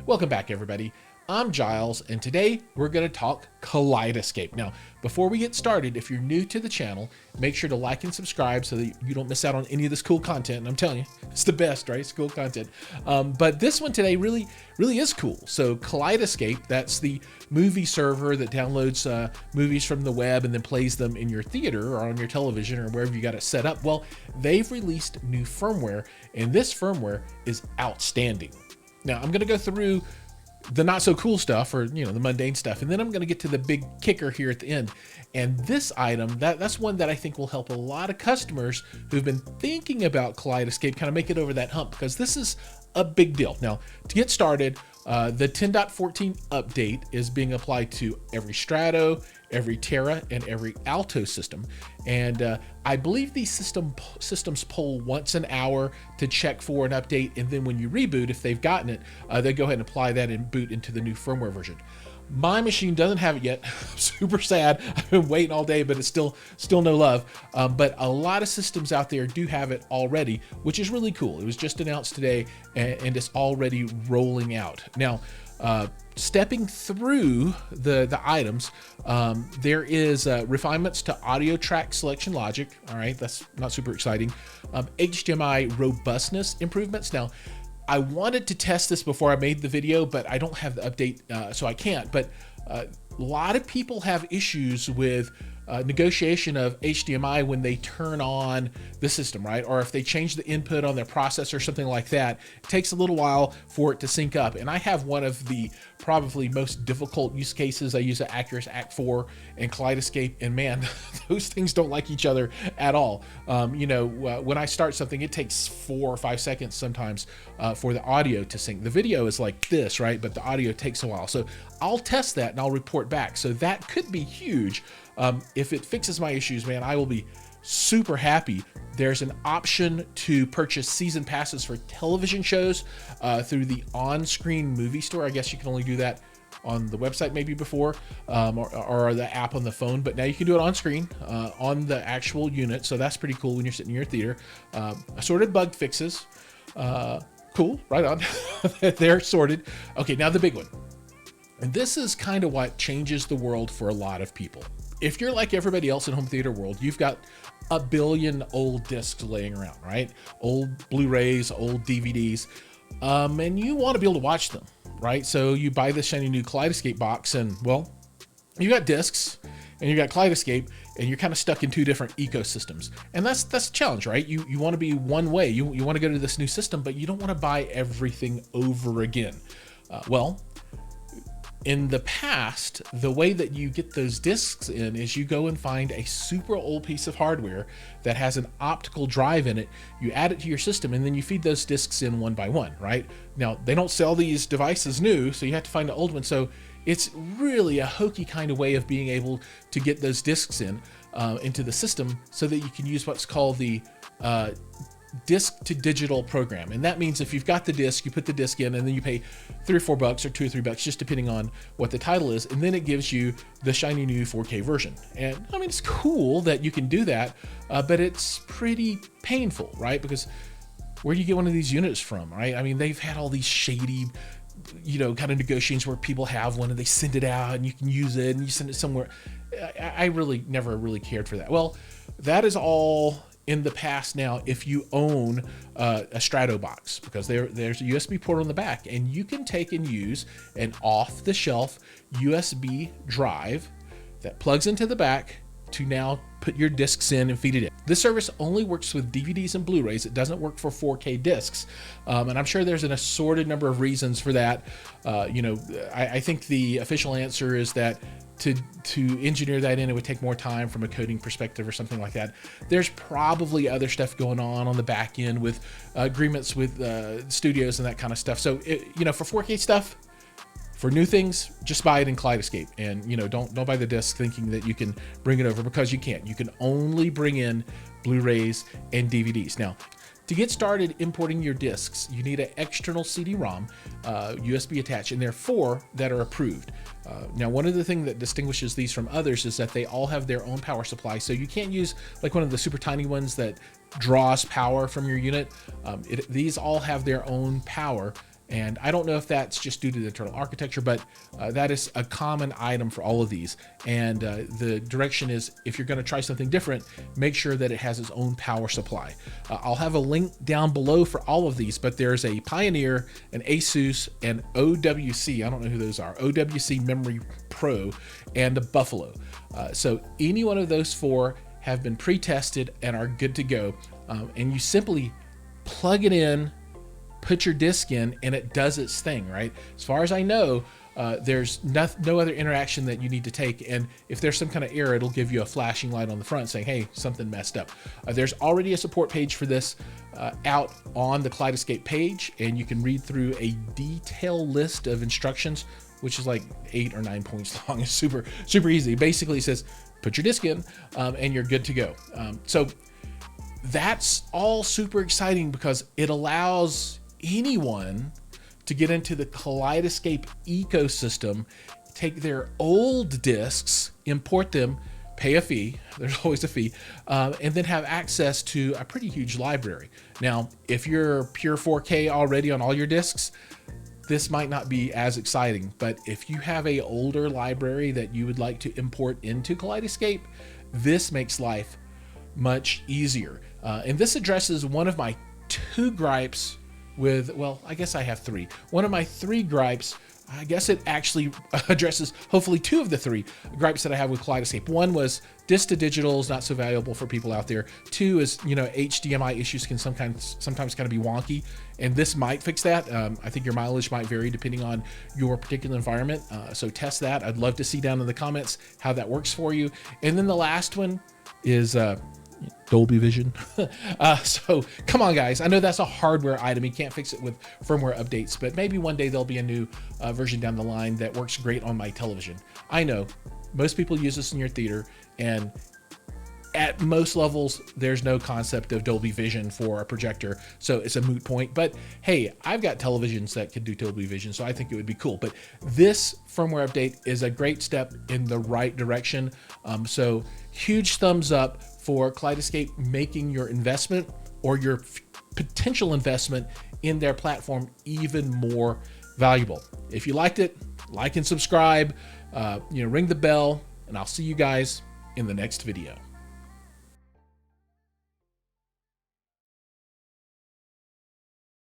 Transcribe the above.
Welcome back, everybody. I'm Giles, and today we're going to talk Kaleidescape. Now, before we get started, if you're new to the channel, make sure to like and subscribe so that you don't miss out on any of this cool content. And I'm telling you, it's the best, right? It's cool content. But this one today really is cool. So Kaleidescape, that's the movie server that downloads movies from the web and then plays them in your theater or on your television or wherever you got it set up. Well, they've released new firmware, and this firmware is outstanding. Now, I'm going to go through the not so cool stuff, or the mundane stuff, and then I'm going to get to the big kicker here at the end. And this item, that's one that I think will help a lot of customers who've been thinking about Kaleidescape kind of make it over that hump, because this is a big deal. Now, to get started, the 10.14 update is being applied to every Strato, every Terra, and every Alto system. And I believe these systems poll once an hour to check for an update, and then when you reboot, if they've gotten it, they go ahead and apply that and boot into the new firmware version. My machine doesn't have it yet. I'm super sad. I've been waiting all day, but it's still no love. But a lot of systems out there do have it already, which is really cool. It was just announced today, and it's already rolling out. Now, stepping through the items, there is refinements to audio track selection logic. All right, that's not super exciting. HDMI robustness improvements. Now, I wanted to test this before I made the video, but I don't have the update, so I can't. But a lot of people have issues with negotiation of HDMI when they turn on the system, right? Or if they change the input on their processor or something like that, it takes a little while for it to sync up. And I have one of the probably most difficult use cases. I use an Acurus Act4 and Kaleidescape, and man, those things don't like each other at all. When I start something, it takes 4 or 5 seconds sometimes for the audio to sync. The video is like this, right? But the audio takes a while. So I'll test that and I'll report back. So that could be huge. If it fixes my issues, man, I will be super happy. There's an option to purchase season passes for television shows through the on-screen movie store. I guess you can only do that on the website maybe before, or the app on the phone, but now you can do it on screen on the actual unit. So that's pretty cool when you're sitting in your theater. Assorted bug fixes. Cool, right on. They're sorted. Okay, now the big one. And this is kind of what changes the world for a lot of people. If you're like everybody else in home theater world, you've got a billion old discs laying around, right? Old Blu-rays, old DVDs, and you want to be able to watch them, right? So you buy this shiny new Kaleidescape box, and well, you got discs and you got Kaleidescape, and you're kind of stuck in two different ecosystems. And that's a challenge, right? You want to be one way. You want to go to this new system, but you don't want to buy everything over again. In the past, the way that you get those discs in is you go and find a super old piece of hardware that has an optical drive in it. You add it to your system, and then you feed those discs in one by one, right? Now, they don't sell these devices new, so you have to find an old one. So it's really a hokey kind of way of being able to get those discs in into the system so that you can use what's called the disc to digital program. And that means if you've got the disc, you put the disc in, and then you pay $3 or $4 or $2 or $3, just depending on what the title is, and then it gives you the shiny new 4K version. And I mean, it's cool that you can do that, but it's pretty painful, right? Because where do you get one of these units from, right? I mean, they've had all these shady kind of negotiations where people have one and they send it out and you can use it and you send it somewhere. I really never really cared for that. Well, that is all in the past now if you own a Strato box, because there's a USB port on the back, and you can take and use an off-the-shelf USB drive that plugs into the back to now put your discs in and feed it in. This service only works with DVDs and Blu-rays. It doesn't work for 4K discs. And I'm sure there's an assorted number of reasons for that. I think the official answer is that to engineer that in, it would take more time from a coding perspective or something like that. There's probably other stuff going on the back end with agreements with studios and that kind of stuff. So, for 4K stuff, for new things, just buy it in Kaleidescape, and don't buy the disc thinking that you can bring it over, because you can't. You can only bring in Blu-rays and DVDs. Now, to get started importing your discs, you need an external CD-ROM, USB attached, and there are 4 that are approved. Now, one of the things that distinguishes these from others is that they all have their own power supply, so you can't use like one of the super tiny ones that draws power from your unit. These all have their own power, And I don't know if that's just due to the internal architecture, but that is a common item for all of these. And the direction is, if you're going to try something different, make sure that it has its own power supply. I'll have a link down below for all of these, but there's a Pioneer, an Asus, an OWC, I don't know who those are, OWC Memory Pro, and a Buffalo. So any one of those four have been pre-tested and are good to go. And you simply plug it in, put your disc in, and it does its thing, right? As far as I know, there's no other interaction that you need to take. And if there's some kind of error, it'll give you a flashing light on the front saying, hey, something messed up. There's already a support page for this out on the Kaleidescape page, and you can read through a detailed list of instructions, which is like 8 or 9 points long. It's super easy. Basically, it says, put your disc in, and you're good to go. So that's all super exciting because it allows anyone to get into the Kaleidescape ecosystem, take their old discs, import them, pay a fee, there's always a fee, and then have access to a pretty huge library. Now, if you're pure 4K already on all your discs, this might not be as exciting, but if you have a older library that you would like to import into Kaleidescape, this makes life much easier. And this addresses one of my 2 gripes with, well, I guess I have 3. One of my 3 gripes, I guess it actually addresses hopefully 2 of the 3 gripes that I have with Kaleidescape. One was disc to digital is not so valuable for people out there. 2 is, HDMI issues can sometimes kind of be wonky, and this might fix that. I think your mileage might vary depending on your particular environment. So test that. I'd love to see down in the comments how that works for you. And then the last one is Dolby Vision. So come on, guys. I know that's a hardware item. You can't fix it with firmware updates, but maybe one day there'll be a new version down the line that works great on my television. I know most people use this in your theater, and at most levels, there's no concept of Dolby Vision for a projector, so it's a moot point. But hey, I've got televisions that can do Dolby Vision, so I think it would be cool. But this firmware update is a great step in the right direction. So huge thumbs up for Kaleidescape making your investment or your potential investment in their platform even more valuable. If you liked it, like and subscribe, ring the bell, and I'll see you guys in the next video.